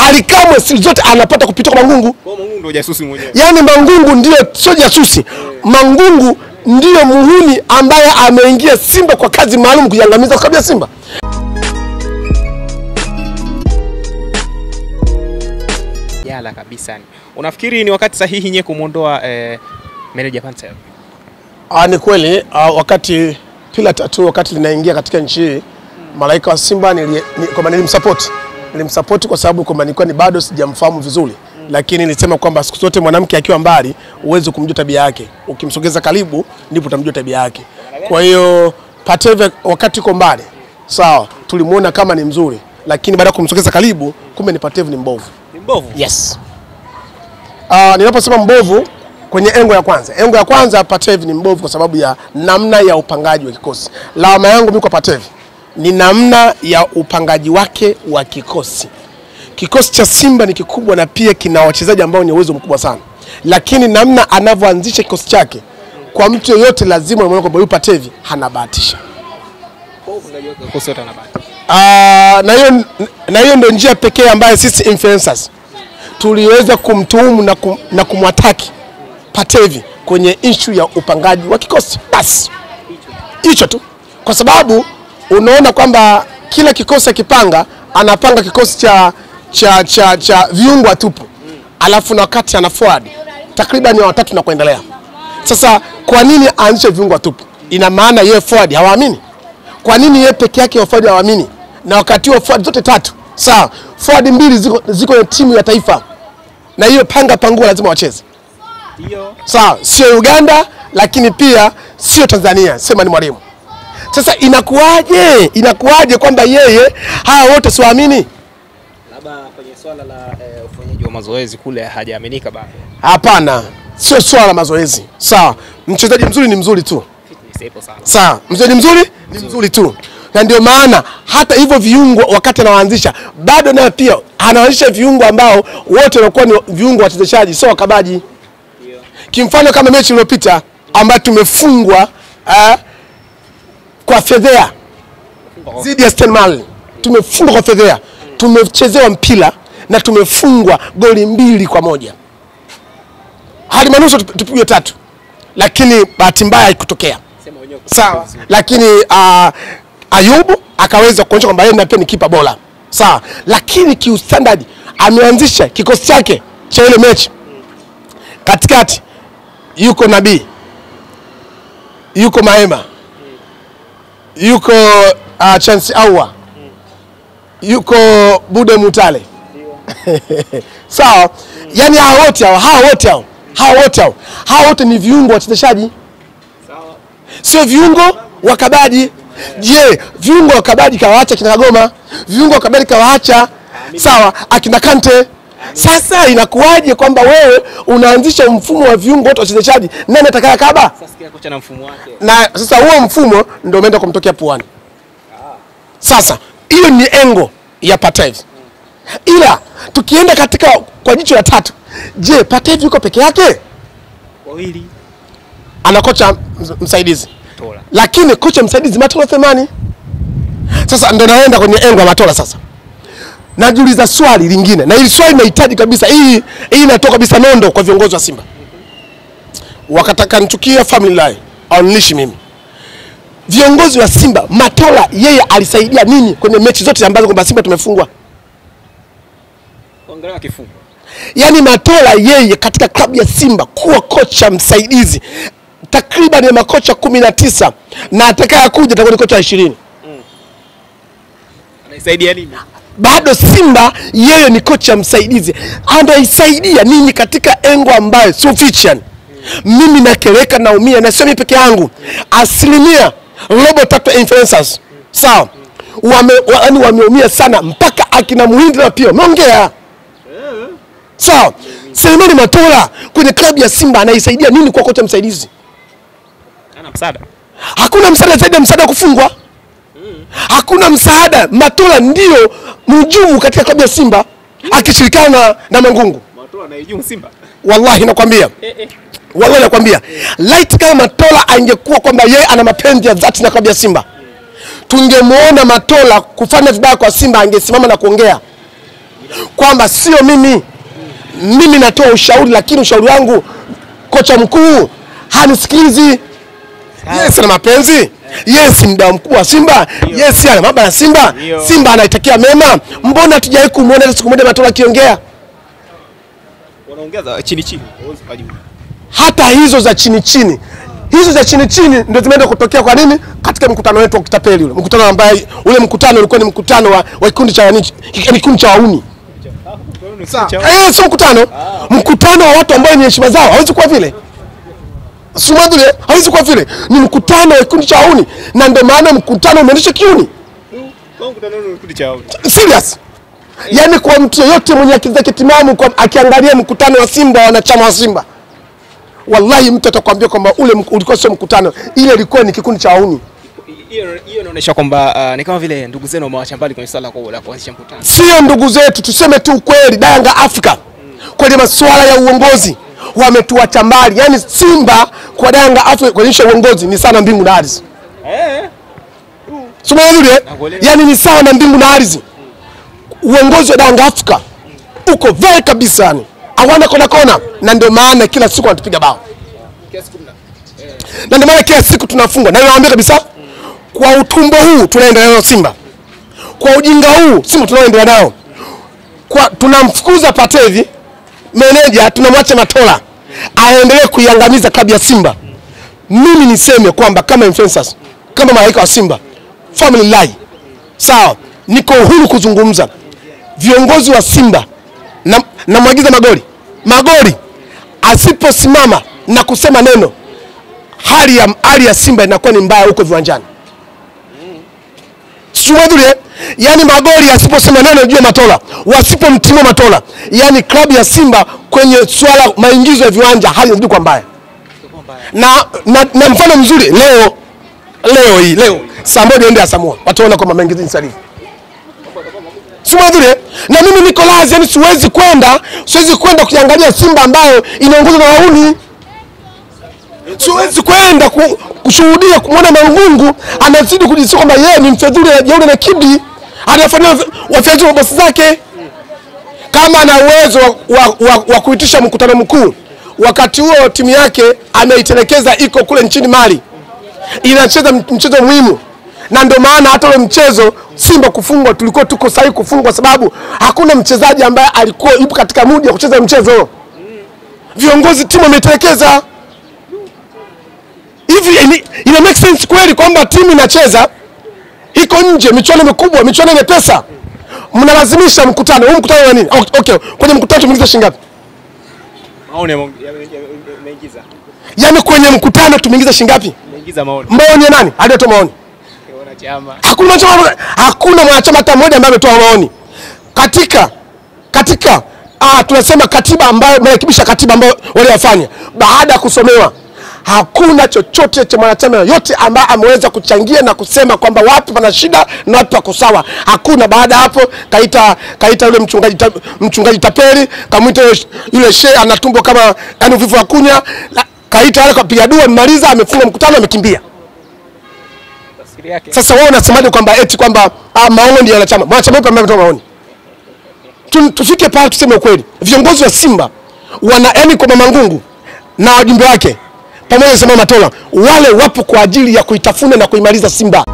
Alikamwe siri zote anapata kupitia kwa Mangungu. Kwa Mangungu ndio jasusi mwenyewe. Yaani Mangungu ndio sio jasusi. Mangungu ndio muhuni ambaye ameingia Simba kwa kazi maalum kuiangamiza kabla Simba. Yala kabisa. Unafikiri ni wakati sahihi nyewe kumuondoa meneja Pantev? Ni kweli wakati pila tatu wakati linaingia katika nchi hii, malaika wa Simba nilimsupport kwa sababu kwamba nilikuwa ni bado sijamfahamu vizuri. Lakini nilisema kwamba siku zote mwanamke akiwa mbali uweze kumjua tabia yake. Ukimsogeza karibu ndipo utamjua tabia yake. Kwa hiyo Pantev wakati uko mbali, sawa, tulimuona kama ni mzuri, lakini baada ya kumsogeza karibu kumbe ni Pantev ni mbovu. Ni mbovu? Yes. Ninaposema mbovu kwenye engo ya kwanza Pantev ni mbovu kwa sababu ya namna ya upangaji wa kikosi. Lawama yangu mimi kwa Pantev ni namna ya upangaji wake wa kikosi. Kikosi cha Simba ni kikubwa na pia kina wachezaji ambao ni uwezo mkubwa sana. Lakini namna anavyoanzisha kikosi chake, kwa mtu yoyote lazima unaona kwamba huyu Pantev hanabahatisha. Kwa upangaji wake kikosi yote hanabahatisha. Na hiyo ndio njia pekee ambayo sisi influencers tuliweza kumtuhumu na kumwataki Pantev kwenye issue ya upangaji wa kikosi. Basi hicho tu. Kwa sababu unaona kwamba kila kikosi akipanga anapanga kikosi cha viungo tupu. Alafu na wakati ana forward takriban watatu na kuendelea. Sasa kwa nini aanzishe viungo tupu? Ina maana yeye forward hawaamini. Kwa nini yeye peke yake forward hawaamini? Na wakati wa forward zote tatu, sawa, forward mbili ziko kwenye timu ya taifa. Na hiyo pangua lazima wacheze. Hiyo sawa, sio Uganda lakini pia sio Tanzania, sema ni Mwalimu. Sasa inakuaje kwamba yeye hawa wote siwaamini? Labda kwenye swala la ufanyaji wa mazoezi kule hajaaminika bado. Hapana, sio swala la mazoezi. Sawa, mchezaji mzuri ni mzuri tu. Fitness ipo sana. Sawa, mchezaji mzuri ni mzuri tu. Na ndio maana hata hivyo viungo wakati anaanzisha bado naye pia anaanzisha viungo ambao wote wanakuwa ni viungo wachezeshaji, sio wakabaji. Ndio. Kimfano kama mechi iliyopita ambayo tumefungwa kwa fedhea zidi ya Stenmal. Tumefungwa kwa fedhea. Tumechezewa mpira na tumefungwa goli 2-1. Hadi manusu tupigwe 3. Lakini bahati mbaya haikutokea. Sawa. Lakini Ayubu akaweza kuonyesha kwamba yeye pia ni kipa bora. Sawa. Lakini kiustandard ameanzisha kikosi chake cha ile mechi. Katikati yuko Nabii. Yuko Maema. Yuko Chance Awa. Yuko Bude Mutale. Sawa. Yani hao wote ni viungo wachezeshaji. Sawa. Sio viungo wakabaji. Je, viungo wakabaji kawaacha kina Kagoma? Viungo wakabaji kawaacha sawa akina Kante. Sasa inakuwaje kwamba wewe unaanzisha mfumo wa viungo wote wachezeshaji? Nani atakaya kaba? Sasa sikia kocha na mfumo wake. Na sasa huo mfumo ndio umeenda kumtokea puani. Sasa hiyo ni engo ya Pantev. Ila tukienda katika kwa jicho la tatu, je, Pantev yuko peke yake? Wawili. Ana kocha msaidizi. Matola. Lakini kocha msaidizi Matola Themani. Sasa ndio naenda kwenye engo ya Matola sasa. Najiuliza swali lingine. Na hili swali linahitaji kabisa hii inatoka kabisa nondo kwa viongozi wa Simba. Wakataka nichukia family line au nishi mimi. Viongozi wa Simba, Matola yeye alisaidia nini kwenye mechi zote ambazo kwamba Simba tumefungwa? Ongelea kifungo. Yaani Matola yeye katika klabu ya Simba kuwa kocha msaidizi takriban ya makocha 19 na atakaye kuja atakuwa ni kocha 20. Anaisaidia nini? Bado Simba yeye ni kocha msaidizi. Anaisaidia nini katika engo ambayo sufficient? Mimi nakeleka naumia na sio mimi peke yangu. Asilimia robo 3 influencers. Sawa. Wameumia sana mpaka akina Muhindi na pia umeongea. Sawa. Selemani Matola kwenye klabu ya Simba anaisaidia nini kwa kocha msaidizi? Ana msaada. Hakuna msaada zaidi ya msaada kufungwa. Hakuna msaada. Matola ndio mjumu katika klabu ya Simba akishirikiana na Mangungu. Matola anaijua Simba. Wallahi nakwambia. Wallahi nakwambia. Light kama Matola angekuwa kwamba yeye ana mapenzi ya dhati na klabu ya Simba, tungemuona Matola kufanya vibaya kwa Simba angesimama na kuongea. kwamba sio mimi natoa ushauri, lakini ushauri wangu kocha mkuu hanisikilizi. Yes, ana mapenzi. Yes, mdau mkubwa wa Simba. Yes, ana mambo na Simba. Simba anaitakia mema. Mbona hatujawahi kumuona siku moja Matola akiongea? Wanaongeza chini. Hata hizo za chini. Hizo za chini ndio zimeenda kutokea kwa nini? Katika mkutano wetu wa kitapeli ule. Mkutano ambaye ule mkutano ulikuwa ni mkutano wa kikundi cha kikundi cha wauni. Sio mkutano. Mkutano wa watu ambao ni heshima zao. Hawezi kuwa vile. Sumadule hawezi kuwa vile. Ni mkutano wa kikundi cha wauni, na ndio maana mkutano umeendesha kiuni. Kwa mkutano ni kikundi cha wauni. Serious. Yaani kwa mtu yote mwenye akili zake timamu akiangalia mkutano wa Simba, wanachama wa Simba, wallahi mtu atakwambia kwamba ule ulikuwa sio mkutano, ile ilikuwa ni kikundi cha wauni. Hiyo inaonyesha kwamba ni kama vile ndugu zenu wamewaacha mbali kwenye swala la kuanzisha mkutano. Sio ndugu zetu, tuseme tu kweli, Yanga Afrika kwenye masuala ya uongozi wametuacha mbali. Yaani Simba kwa Yanga Afrika kuonyesha uongozi ni sana mbingu na ardhi. Yaani ni sawa na mbingu na ardhi. Uongozi wa Yanga Afrika uko very kabisa, yani hawana kona, na ndio maana kila siku wanatupiga bao. Na ndio maana kila siku tunafungwa. Na nawaambia kabisa, kwa utumbo huu tunaendelea nao Simba, kwa ujinga huu Simba tunaendelea nao, kwa tunamfukuza Patevi meneja, tunamwacha Matola aendelee kuiangamiza klabu ya Simba. Mimi niseme kwamba kama influencers, kama malaika wa Simba, family lie, sawa, niko huru kuzungumza. Viongozi wa Simba na mwagiza Magoli asiposimama na kusema neno, hali ya Simba inakuwa ni mbaya huko viwanjani. Sumadule, yani Magoli asiposema neno juu ya Matola, wasipomtimua Matola, yani klabu ya Simba kwenye swala maingizo ya viwanja hali inazidi kwa mbaya. Na mfano mzuri leo saa moja ndio Samoa wataona kwamba maingizo ni sahihi. Sumadule, na mimi niko lazi, yani siwezi kwenda kuangalia Simba ambayo inaongozwa na wauni. Siwezi kwenda kushuhudia kumwona Mangungu anazidi kujisikia kwamba yeye ni mfedhuli na jeuri na kibri, anafanya wafedhuli bosi zake. Kama ana uwezo wa kuitisha mkutano mkuu, wakati huo timu yake ameitelekeza, iko kule nchini Mali inacheza mchezo muhimu. Na ndio maana hata ule mchezo Simba kufungwa, tulikuwa tuko sahihi kufungwa, sababu hakuna mchezaji ambaye alikuwa yupo katika mudi ya kucheza mchezo. Viongozi timu wametelekeza. Hivi ina make sense kweli kwamba timu inacheza iko nje, michuano mikubwa, michuano yenye pesa, mnalazimisha mkutano? Huu mkutano wa nini? Okay, kwenye mkutano tumeingiza shilingi ngapi? Maoni yameingiza. Yaani kwenye mkutano tumeingiza shilingi ngapi? Tumeingiza maoni. Maoni ya nani? Aliyetoa maoni? Hakuna mwanachama hata mmoja ambaye ametoa maoni. Katika tunasema katiba ambayo marekebisha katiba ambayo wale wafanya baada ya kusomewa, hakuna chochote cha mwanachama yote ambaye ameweza kuchangia na kusema kwamba wapi pana shida na wapi pako sawa. Hakuna. Baada hapo kaita yule mchungaji tapeli, kamuita yule shehe anatumbo kama yani uvivu wa kunya, kaita wale kapiga dua, mmaliza, amefunga mkutano, amekimbia. Sasa wao unasemaje kwamba eti kwamba maoni ndio wanachama? Mwanachama yupi ambaye ametoa maoni? Tufike pale tuseme ukweli. Viongozi wa Simba yani kwa Mangungu na wajumbe wake pamoja na Matola, wale wapo kwa ajili ya kuitafuna na kuimaliza Simba.